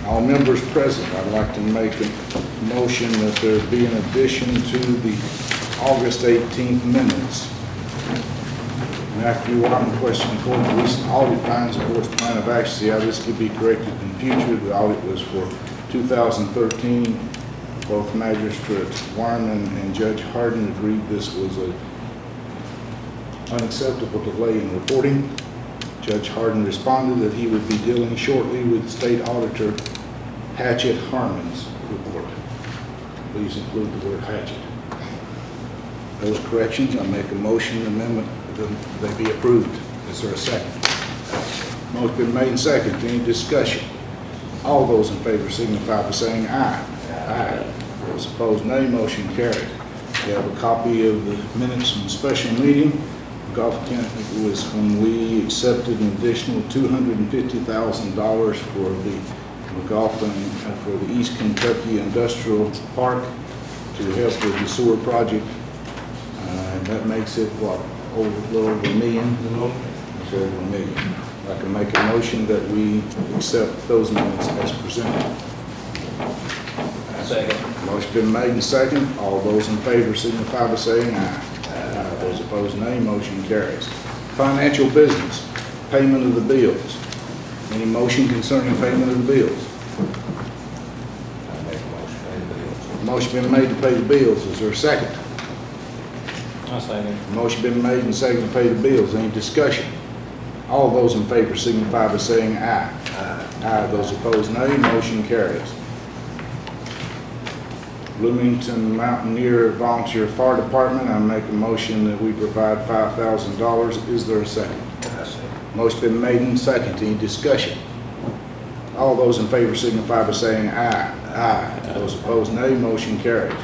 All members present, I'd like to make a motion that there be an addition to the August 18th minutes. Matthew Wyman, question according to recent audit finds, of course, plan of action, see how this could be corrected in future. The audit was for 2013. Both Magistrate Wyman and Judge Harden agreed this was an unacceptable delay in reporting. Judge Harden responded that he would be dealing shortly with State Auditor Hatchett Harmon's report. Please include the word Hatchett. Those corrections, I make a motion amendment that they be approved. Is there a second? Motion been made and seconded. Any discussion? All those in favor signify by saying aye. Aye. Those opposed, nay. Motion carried. We have a copy of the minutes from the special meeting. Magoffin County was when we accepted an additional $250,000 for the Magoffin for the East Kentucky Industrial Park to help with the sewer project. And that makes it what, a little over $1 million? It's over $1 million. I can make a motion that we accept those minutes as presented. Second. Motion been made and second. All those in favor signify by saying aye. Aye. Those opposed, nay. Motion carries. Financial business, payment of the bills. Any motion concerning payment of the bills? I make a motion to pay the bills. Motion been made to pay the bills. Is there a second? I'll second. Motion been made and seconded to pay the bills. Any discussion? All those in favor signify by saying aye. Aye. Aye. Those opposed, nay. Motion carries. Bloomington Mountaineer Volunteer Fire Department, I make a motion that we provide $5,000. Is there a second? I second. Motion been made and seconded. Any discussion? All those in favor signify by saying aye. Aye. Those opposed, nay. Motion carries.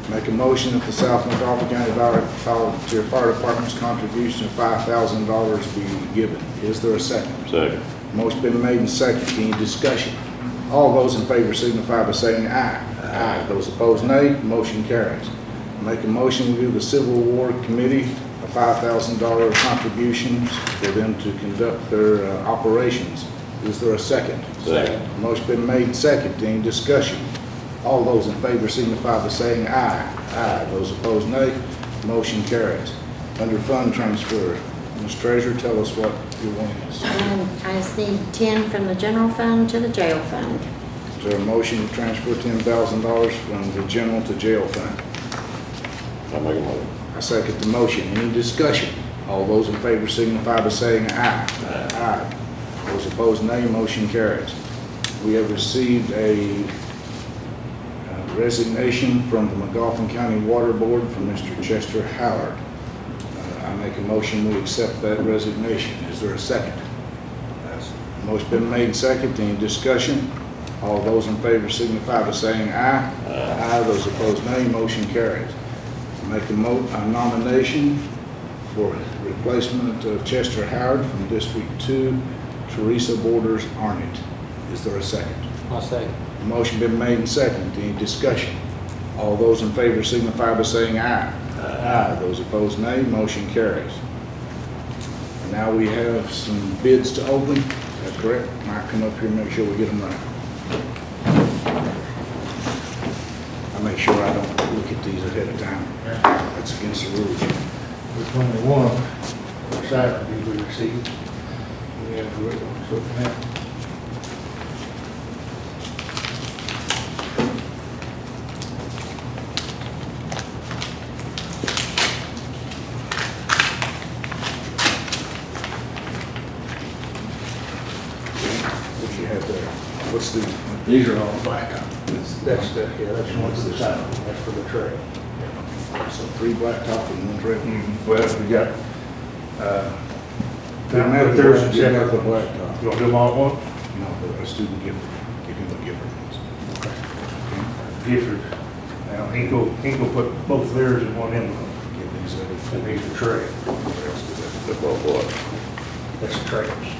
Make a motion that the South Magoffin County Volunteer Fire Department's contribution of $5,000 be given. Is there a second? Second. Motion been made and seconded. Any discussion? All those in favor signify by saying aye. Aye. Those opposed, nay. Motion carries. Make a motion to give the Civil War Committee a $5,000 contributions for them to conduct their operations. Is there a second? Second. Motion been made and seconded. Any discussion? All those in favor signify by saying aye. Aye. Those opposed, nay. Motion carries. Under fund transfer, Ms. Treasurer, tell us what you want us. I just need 10 from the general fund to the jail fund. Is there a motion to transfer $10,000 from the general to jail fund? I'll make a motion. I second the motion. Any discussion? All those in favor signify by saying aye. Aye. Aye. Those opposed, nay. Motion carries. We have received a resignation from the Magoffin County Water Board from Mr. Chester Howard. I make a motion we accept that resignation. Is there a second? Motion been made and seconded. Any discussion? All those in favor signify by saying aye. Aye. Those opposed, nay. Motion carries. Make a nomination for replacement of Chester Howard from District 2, Teresa Borders Arnett. Is there a second? I'll second. Motion been made and seconded. Any discussion? All those in favor signify by saying aye. Aye. Those opposed, nay. Motion carries. And now we have some bids to open. Is that correct? Mike, come up here and make sure we get them right. I make sure I don't look at these ahead of time. That's against the rules. There's only one salary we received. We have to look at that. What do you have there? What's the? These are all blacktop. That's the, yeah, that's one for the salary, that's for the trail. So 3 blacktop and 1 trail. Well, we got, Doesn't matter but there's a what, you got the separate, blacktop. you want to do them all at once? No, but a student gift, give him a gift. Gifford. Now, he go put both theirs in one envelope, Give these and other. these are trail. The both what? That's the trails.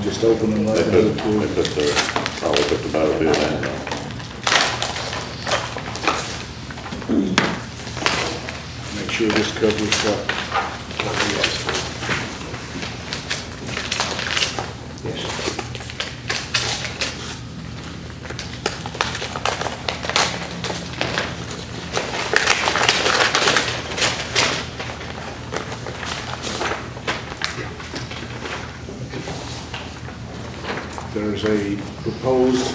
Just open them They like put, that. probably put the battlefield in. Make sure this covers what we asked for. Yes. There's a proposed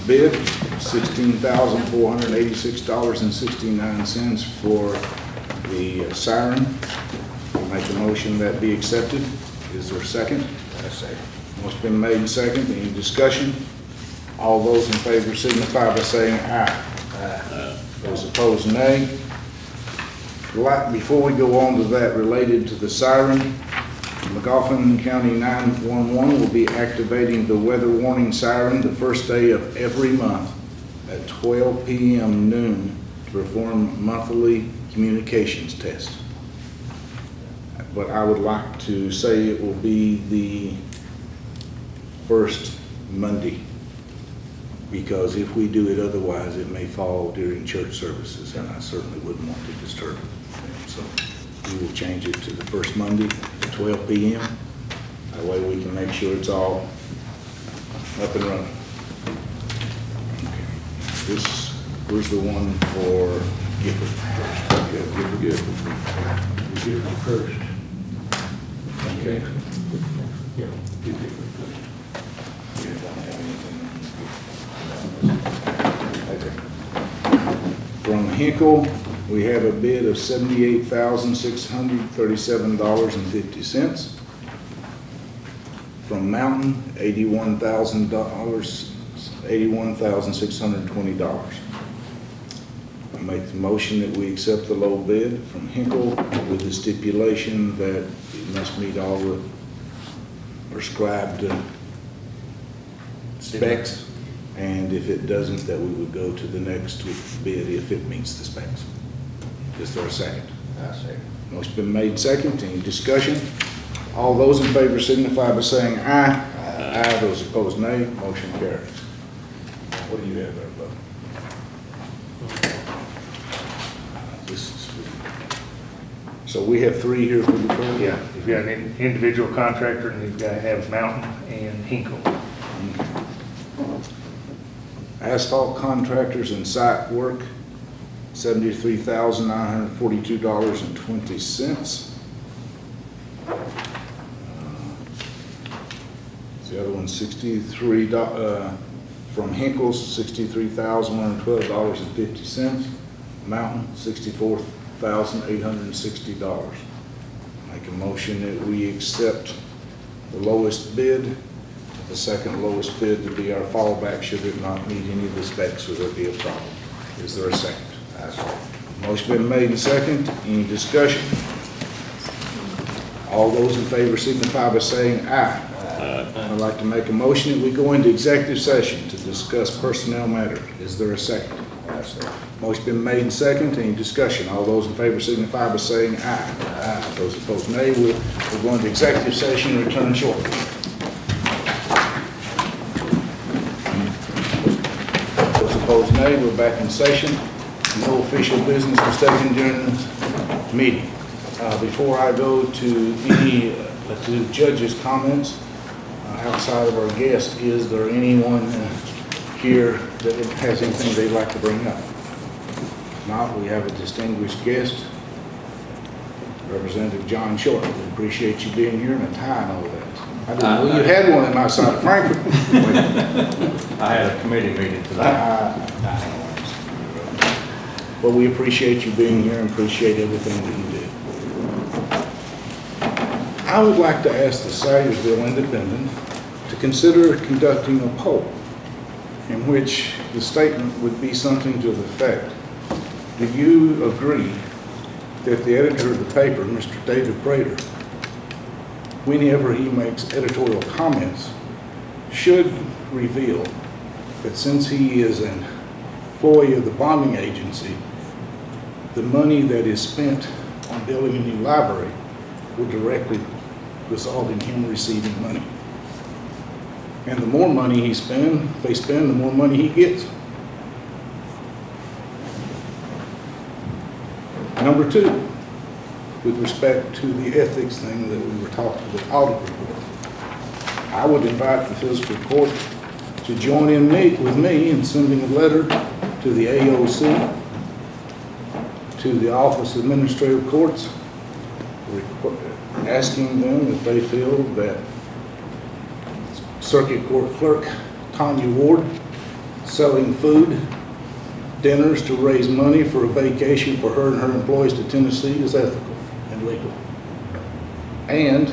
bid, $16,486.69 for the siren. I'll make a motion that be accepted. Is there a second? I say. Motion been made and second. Any discussion? All those in favor signify by saying aye. Aye. Those opposed, nay. Before we go on to that, related to the siren, Magoffin County 911 will be activating the weather warning siren the first day of every month at 12 p.m. noon to perform monthly communications test. But I would like to say it will be the first Monday, because if we do it otherwise, it may fall during church services, and I certainly wouldn't want to disturb them. So we will change it to the first Monday at 12 p.m. That way we can make sure it's all up and running. Okay. Where's the one for Gifford? Gifford. Gifford first. Okay. Yeah, Gifford first. You don't have anything. Okay. From Hinkle, we have a bid of $78,637.50. From Mountain, $81,620. I make the motion that we accept the low bid from Hinkle with the stipulation that it must meet all the prescribed specs, and if it doesn't, that we would go to the next bid if it meets the specs. Is there a second? I say. Motion been made second. Any discussion? All those in favor signify by saying aye. Aye. Those opposed, nay. Motion carries. What do you have there, Bud? This is, so we have three here for the first? Yeah, you've got an individual contractor, and you've got to have Mountain and Hinkle. Asphalt contractors and site work, $73,942.20. The other one, from Hinkle's, $63,112.50. Mountain, $64,860. Make a motion that we accept the lowest bid, the second lowest bid to be our fallback should it not meet any of the specs or there be a problem. Is there a second? I say. Motion been made and second. Any discussion? All those in favor signify by saying aye. I'd like to make a motion that we go into executive session to discuss personnel matter. Is there a second? I say. Motion been made and second. Any discussion? All those in favor signify by saying aye. Aye. Those opposed, nay. We'll go into executive session and return shortly. Those opposed, nay. We're back in session. No official business was taken during the meeting. Before I go to any to the judge's comments, outside of our guest, is there anyone here that has anything they'd like to bring up? If not, we have a distinguished guest, Representative John Short. We appreciate you being here and a tie and all that. I didn't know you had one in outside of Frankfurt. I had a committee meeting tonight. Well, we appreciate you being here and appreciate everything that you do. I would like to ask the Salyersville Independent to consider conducting a poll in which the statement would be something to the effect, do you agree that the editor of the paper, Mr. David Prater, whenever he makes editorial comments, should reveal that since he is an employee of the bonding agency, the money that is spent on building a new library will directly result in him receiving money. And the more money they spend, the more money he gets. Number two, with respect to the ethics thing that we were talking about, audit report, I would invite the fiscal court to join in with me in sending a letter to the AOC, to the Office of Administrative Courts, asking them if they feel that Circuit Court Clerk Tanya Ward selling food, dinners to raise money for a vacation for her and her employees to Tennessee is ethical and legal. And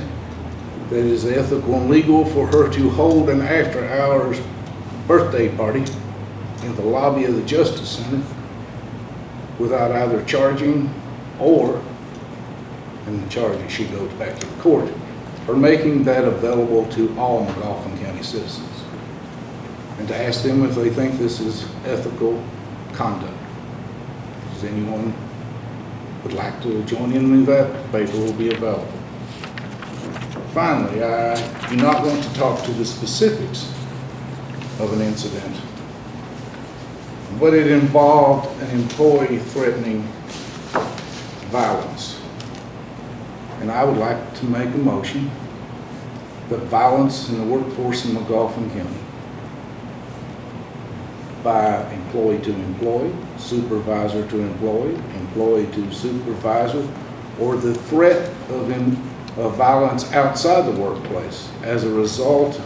that it is ethical and legal for her to hold an after-hours birthday party in the lobby of the Justice Center without either charging or, and the charging, she goes back to the court, or making that available to all Magoffin County citizens. And to ask them if they think this is ethical conduct. Does anyone would like to join in with that? Paper will be available. Finally, I do not want to talk to the specifics of an incident, but it involved an employee threatening violence. And I would like to make a motion that violence in the workforce in Magoffin County by employee to employee, supervisor to employee, employee to supervisor, or the threat of violence outside the workplace as a result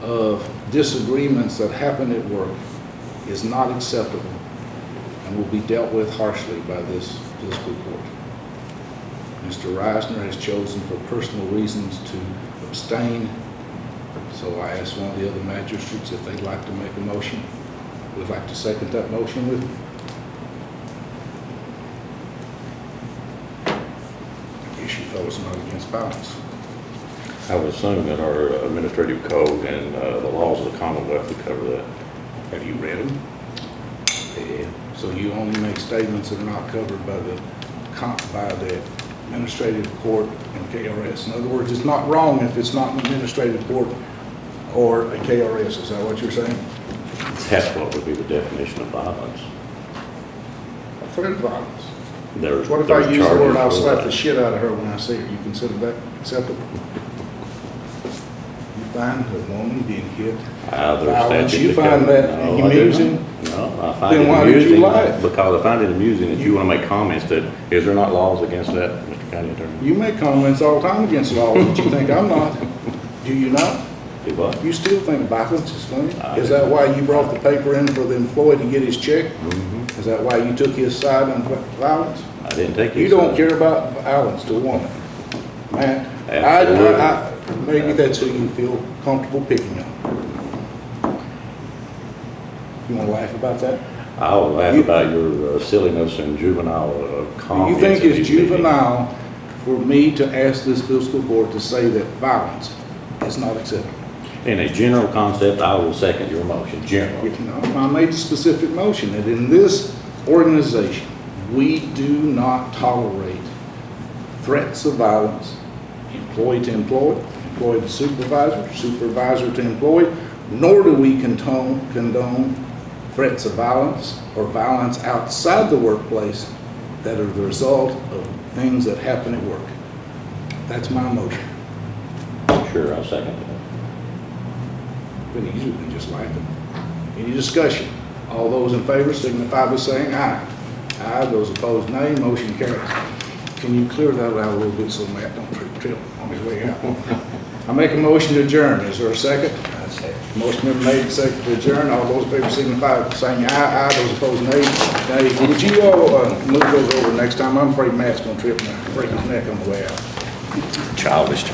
of disagreements that happen at work is not acceptable and will be dealt with harshly by this fiscal court. Mr. Reisner has chosen for personal reasons to abstain, so I asked one of the other magistrates if they'd like to make a motion. Would like to second that motion with me? I guess you fellows are not against violence. I would assume that our administrative code and the laws of the Commonwealth would cover that. Have you read them? Yeah. So you only make statements that are not covered by the administrative court and KRS. In other words, it's not wrong if it's not an administrative court or a KRS. Is that what you're saying? That's what would be the definition of violence. A threat of violence. There's What if I use the word, I'll charges for slap that. the shit out of her when I see her? You consider that acceptable? You find a woman being hit, There's violence, statute you that find covers- that No, I do amusing? not. No, I find Then it why did you amusing laugh? because I find it amusing that you want to make comments that, is there not laws against that, Mr. County Attorney? You make comments all the time against laws that you think I'm not. Do you not? Do what? You still think violence is funny? I Is do. that why you brought the paper in for the employee to get his check? Mhm. Is that why you took his side on violence? I didn't take You his don't side. care about violence to a woman. Man, Absolutely. maybe that's who you feel comfortable picking on. You wanna laugh about that? I'll laugh You- about your silliness and juvenile Do comments. you think in it's these meetings. juvenile for me to ask this fiscal court to say that violence is not acceptable? In a general concept, I will second your motion, general. You know, I made a specific motion that in this organization, we do not tolerate threats of violence, employee to employee, employee to supervisor, supervisor to employee, nor do we condone threats of violence or violence outside the workplace that are the result of things that happen at work. That's my motion. Sure, I'll second that. Been easier than just laughing. Any discussion? All those in favor signify by saying aye. Aye. Those opposed, nay. Motion carries. Can you clear that out a little bit so Matt don't trip on his way out? I make a motion to adjourn. Is there a second? Motion been made and seconded to adjourn. All those in favor signify by saying aye. Aye. Those opposed, nay. Nay. Would you all move those over next time? I'm afraid Matt's gonna trip and break his neck on the way out. Childish.